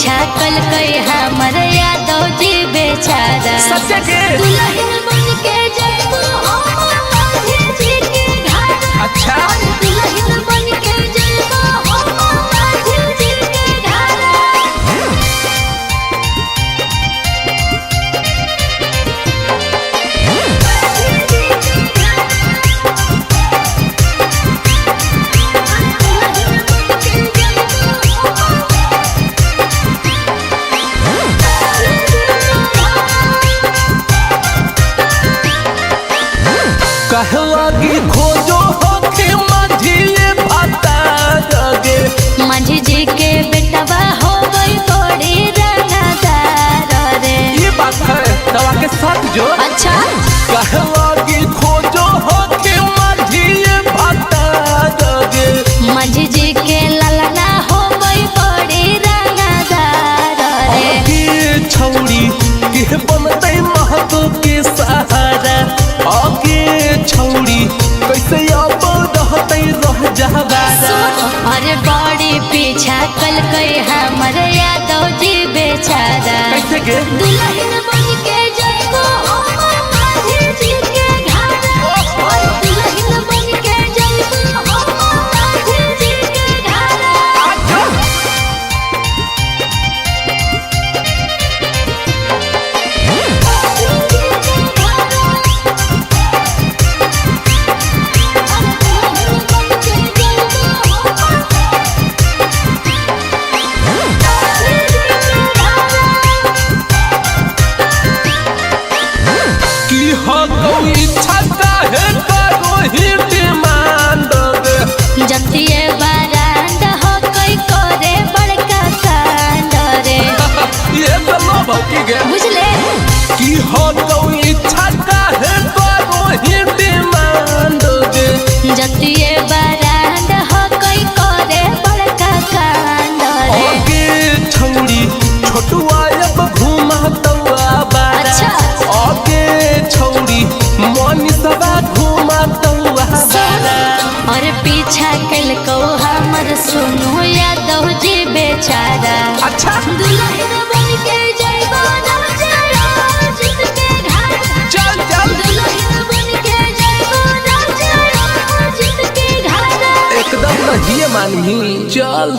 पीछा कल कई हमर यादव जी बेचारा दुल्हन बन के जइबो हम माझी जी के घर। अच्छा दुल्हन बन के जइबो हम माझी जी के घर। कहलागी खोजो होके माझी भाता गे माझी जी के बेटवा हो गई बड़ी रंगदार रे। ये बात है दवा के साथ जो अच्छा कहलागी खोजो होके माझी भाता गे माझी जी के ललना हो गई बड़ी रंगदार रे। आगे छौड़ी के बनते महतो के सहारा आगे छौड़ी कैसे अब रहते रह जहबारा। अरे बड़ी पीछा कल कई हमर यादव जी बेचारा कैसे गे दुल्हन बन के जइबो हम माझी जी के घर। दुल्हन बन के जइबो हम माझी जी के घर। की हो कोई इच्छा काहे करो ही डिमांड गे जतिए बारांड हो कोई करे बड़का कांड रे। ये तो लो की गे बुझले की हो कोई इच्छा काहे करो ही डिमांड गे जतिए बारांड हो कोई करे बड़का कांड रे। आगे छौड़ी छोटुआ अब घुमा तवा बारा। अच्छा। आगे छौड़ी मोनी सबा घुमा तवा बारा। और पीछा कल को हमर सुनो यादव जी बेचारा अच्छा दुल्हन बन के जइबो नाचरा जित के घर। चल चल दुल्हन बन के जइबो नाचरा जित के घर। एकदम नहीं मानही चल।